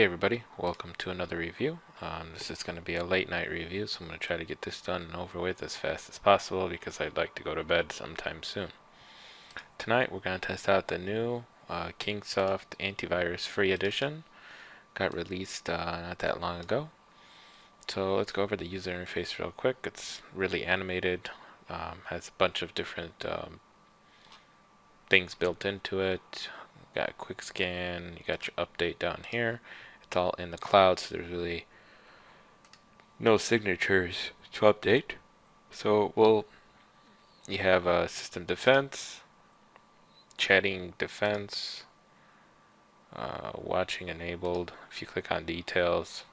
Hey everybody, welcome to another review. This is going to be a late night review, so I'm going to try to get this done and over with as fast as possible because I'd like to go to bed sometime soon. Tonight we're going to test out the new Kingsoft AntiVirus Free Edition. Got released not that long ago. So let's go over the user interface real quick. It's really animated, has a bunch of different things built into it. Got a quick scan, you got your update down here. It's all in the cloud, so there's really no signatures to update. So you have a system defense, chatting defense, watching enabled. If you click on details,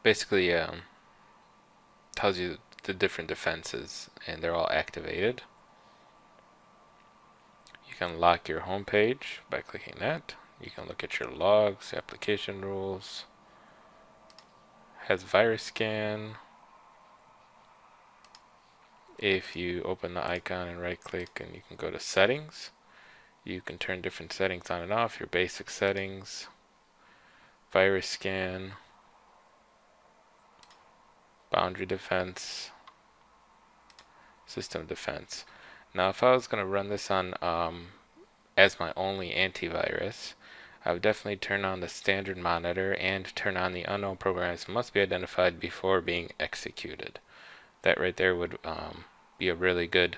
basically tells you the different defenses, and they're all activated. You can lock your home page by clicking that. You can look at your logs, application rules. Has virus scan. If you open the icon and right click, and you can go to settings, you can turn different settings on and off, your basic settings, virus scan, boundary defense, system defense. Now if I was going to run this on as my only antivirus, I would definitely turn on the standard monitor and turn on the unknown programs must be identified before being executed. That right there would be a really good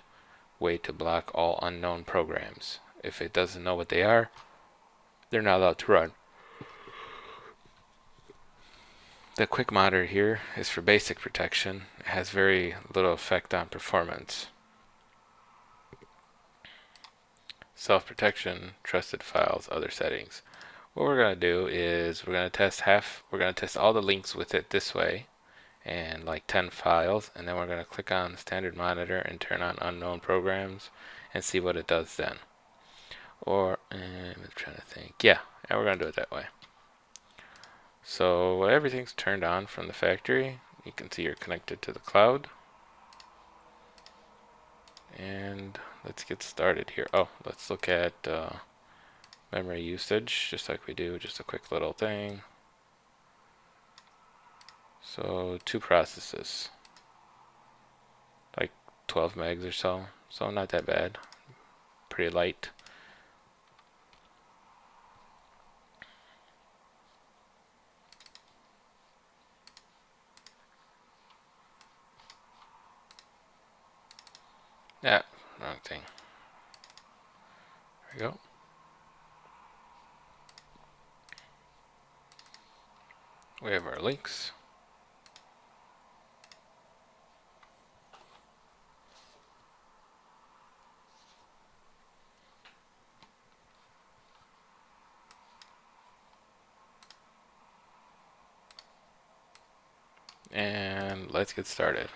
way to block all unknown programs. If it doesn't know what they are, they're not allowed to run. The quick monitor here is for basic protection. It has very little effect on performance. Self-protection, trusted files, other settings. What we're going to do is we're going to test all the links with it this way, and like 10 files, and then we're going to click on standard monitor and turn on unknown programs and see what it does then. Or I'm trying to think. Yeah, and we're going to do it that way. So everything's turned on from the factory. You can see you're connected to the cloud. And let's get started here. Oh, let's look at memory usage, just like we do, just a quick little thing. So 2 processes, like 12 megs or so, so not that bad, pretty light. Yeah, wrong thing. There we go. We have our links. And let's get started.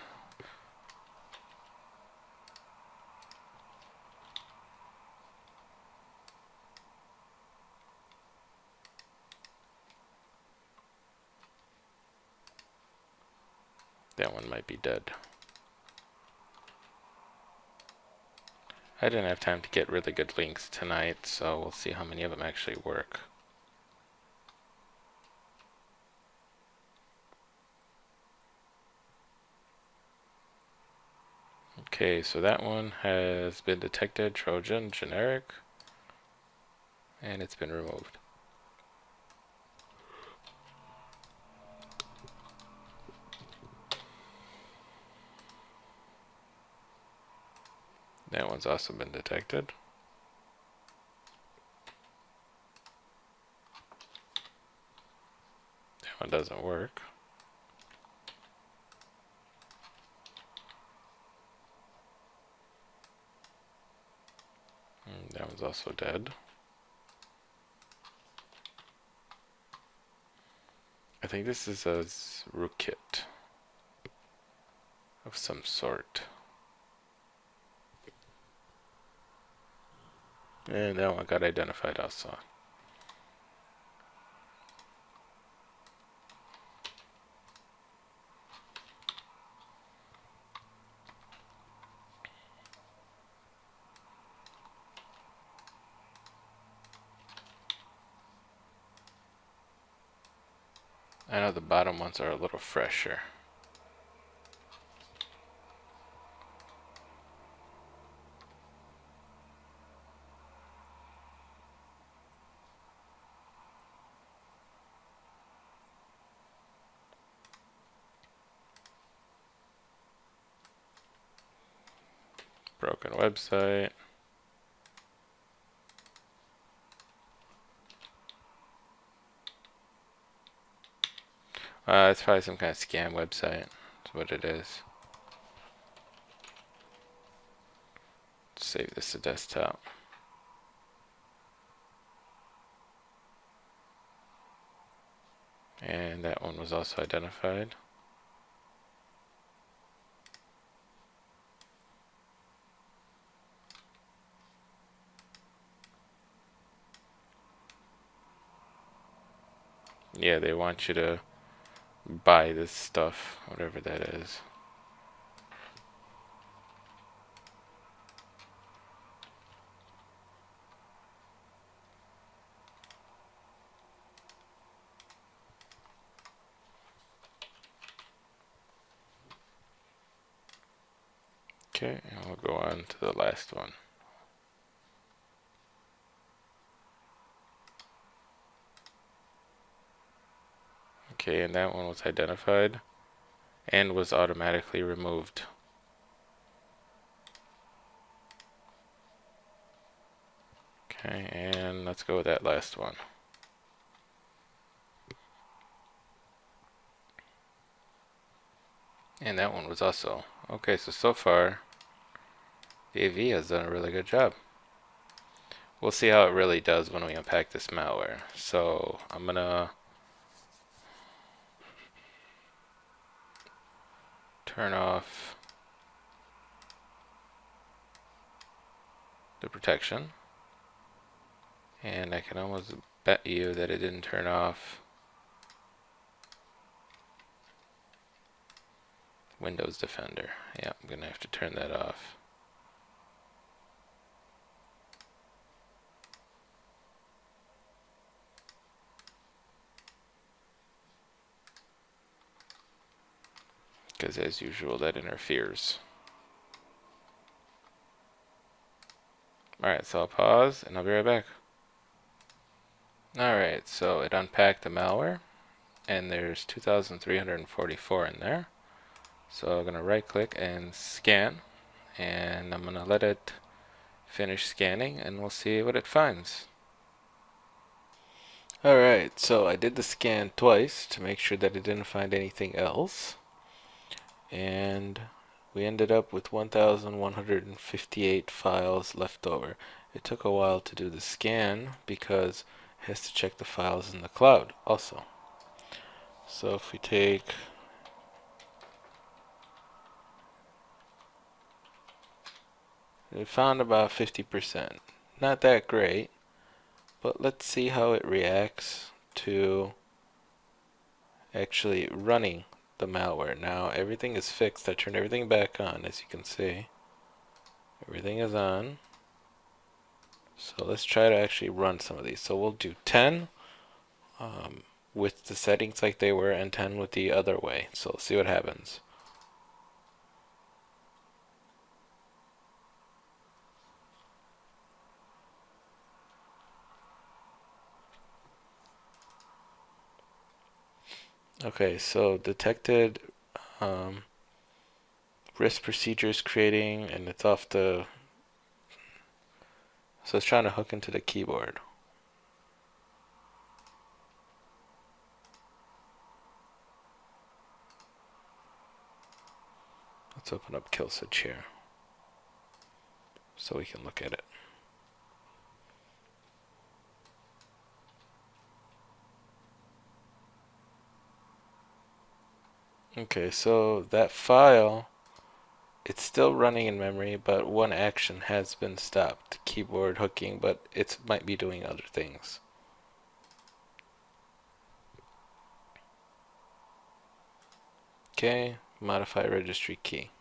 That one might be dead. I didn't have time to get really good links tonight, so we'll see how many of them actually work. Okay, so that one has been detected, Trojan, generic, and it's been removed. That one's also been detected. That one doesn't work. That one's also dead. I think this is a rootkit of some sort. And that one got identified also. I know the bottom ones are a little fresher. Broken website. It's probably some kind of scam website. That's what it is. Save this to desktop. And that one was also identified. Yeah, they want you to buy this stuff, whatever that is. Okay, and we'll go on to the last one. Okay, and that one was identified and was automatically removed. Okay, and let's go with that last one. And that one was also. Okay, so far, the AV has done a really good job. We'll see how it really does when we unpack this malware. So I'm gonna turn off the protection. And I can almost bet you that it didn't turn off Windows Defender. Yeah, I'm gonna have to turn that off. Because as usual, that interferes. Alright, so I'll pause and I'll be right back. Alright, so it unpacked the malware, and there's 2,344 in there. So I'm going to right click and scan, and I'm going to let it finish scanning, and we'll see what it finds. Alright, so I did the scan twice to make sure that it didn't find anything else, and we ended up with 1,158 files left over. It took a while to do the scan because it has to check the files in the cloud also. So if we take we found about 50%. Not that great, but let's see how it reacts to actually running the malware. Now everything is fixed. I turned everything back on, as you can see. Everything is on. So let's try to actually run some of these. So we'll do 10 with the settings like they were and 10 with the other way. So let's see what happens. Okay, so detected risk procedures creating, and it's off the. So it's trying to hook into the keyboard. Let's open up kill switch here so we can look at it. Okay, so that file, it's still running in memory, but one action has been stopped, keyboard hooking, but it might be doing other things. Okay, modify registry key.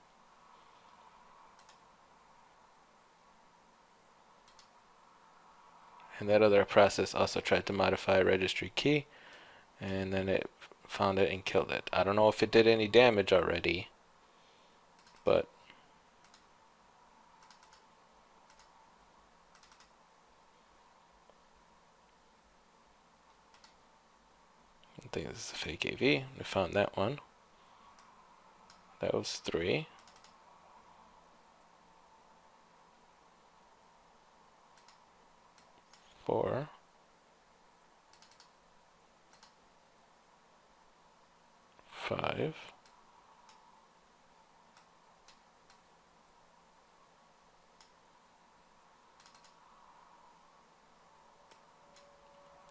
And that other process also tried to modify registry key, and then it found it and killed it. I don't know if it did any damage already, but I think this is a fake AV. We found that one. That was 3. 4. 5.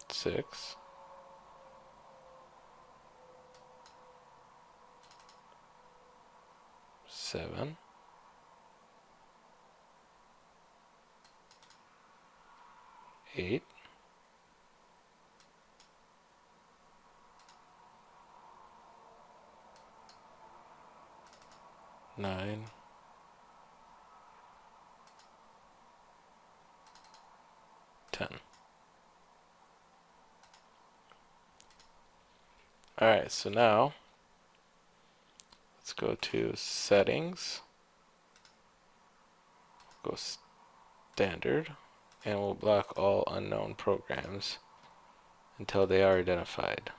6. 7. 8. 9. 10. Alright, so now let's go to settings, go standard, and we'll block all unknown programs until they are identified.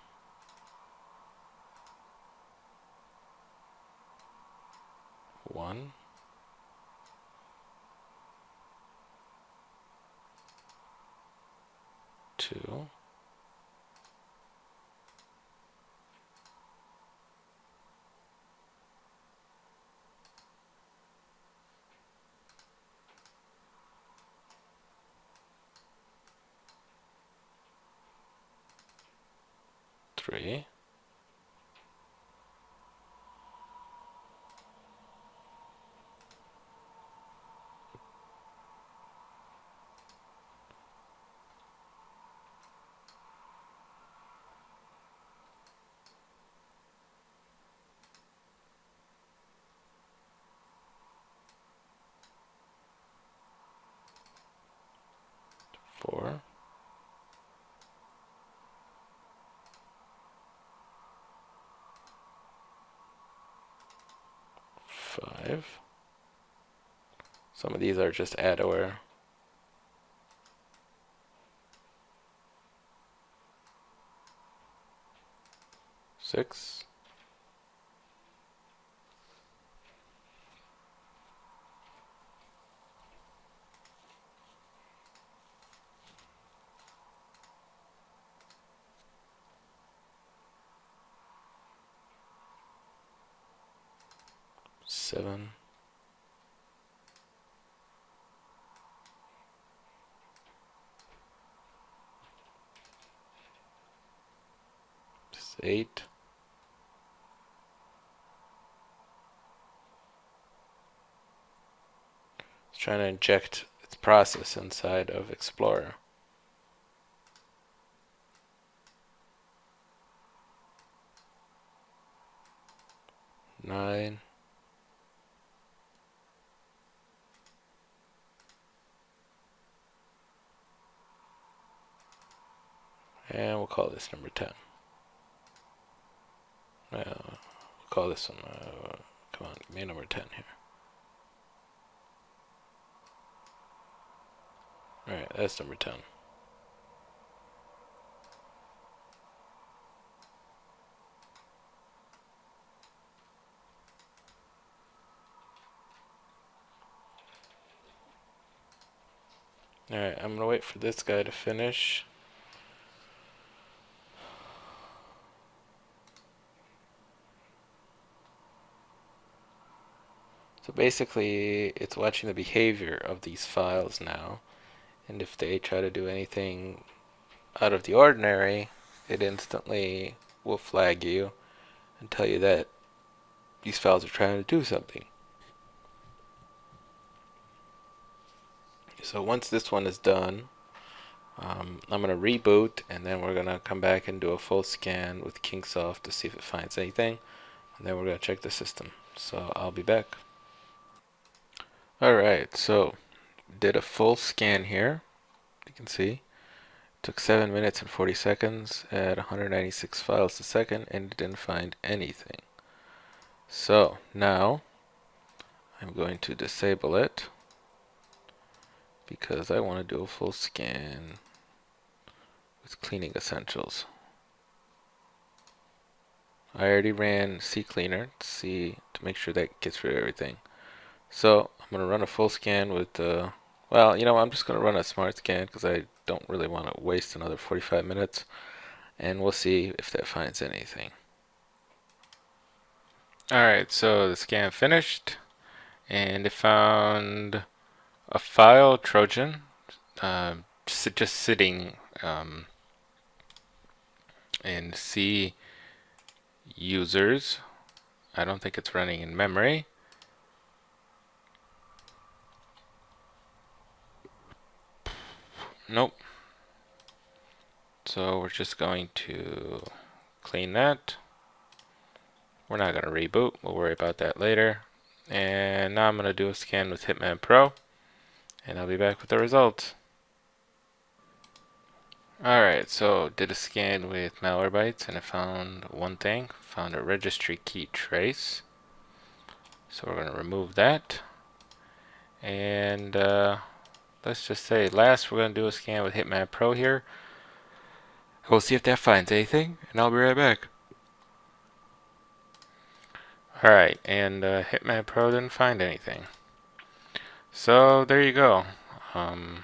One, 2, 3, 4, 5. Some of these are just add aware. 6, 7, 8, 'trying to inject its process inside of Explorer. 9, 'and we'll call this number 10. We'll call this one, come on, give me a number 10 here. Alright, that's number 10. Alright, I'm gonna wait for this guy to finish. So basically, it's watching the behavior of these files now, and if they try to do anything out of the ordinary, it instantly will flag you and tell you that these files are trying to do something. So once this one is done, I'm going to reboot, and then we're going to come back and do a full scan with Kingsoft to see if it finds anything, and then we're going to check the system. So I'll be back. Alright, so did a full scan here, you can see, Took 7 minutes and 40 seconds at 196 files a second, and it didn't find anything. So now I'm going to disable it because I want to do a full scan with cleaning essentials. I already ran CCleaner to make sure that gets rid of everything. So I'm going to run a full scan with well, you know, I'm just going to run a smart scan because I don't really want to waste another 45 minutes, and we'll see if that finds anything. Alright, so the scan finished, and it found a file Trojan just sitting in C users. I don't think it's running in memory. Nope. So we're just going to clean that. We're not going to reboot. We'll worry about that later. And now I'm going to do a scan with Hitman Pro, and I'll be back with the results. Alright, so did a scan with Malwarebytes, and I found one thing. Found a registry key trace. So we're going to remove that. And let's just say last we're going to do a scan with Hitman Pro here. We'll see if that finds anything, and I'll be right back. Alright, and Hitman Pro didn't find anything. So there you go. You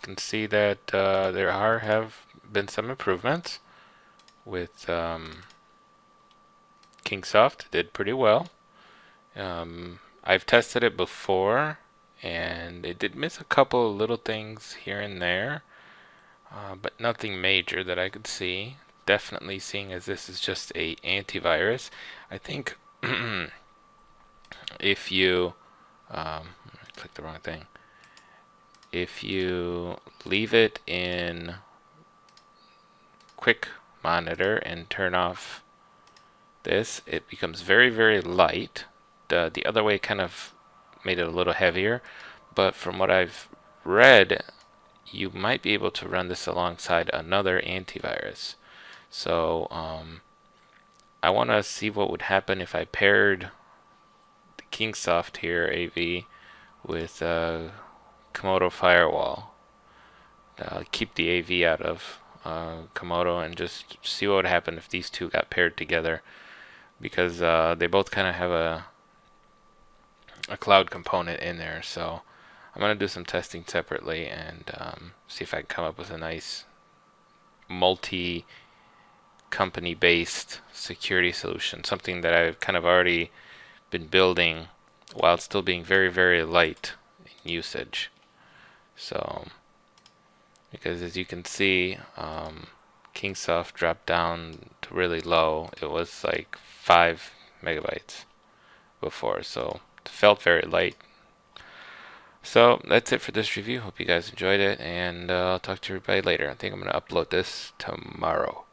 can see that there have been some improvements with Kingsoft. Did pretty well. I've tested it before, and it did miss a couple of little things here and there, but nothing major that I could see. Definitely seeing as this is just a antivirus, I think if you click the wrong thing, if you leave it in quick monitor and turn off this, it becomes very, very light. The other way kind of made it a little heavier, but from what I've read, you might be able to run this alongside another antivirus. So I want to see what would happen if I paired the Kingsoft here AV with Komodo Firewall. Keep the AV out of Komodo and just see what would happen if these two got paired together, because they both kind of have a cloud component in there. So I'm going to do some testing separately and see if I can come up with a nice multi-company based security solution, something that I've kind of already been building while still being very, very light in usage. So because as you can see, Kingsoft dropped down to really low. It was like 5 megabytes before, so it felt very light. So that's it for this review. Hope you guys enjoyed it, and I'll talk to everybody later. I think I'm going to upload this tomorrow.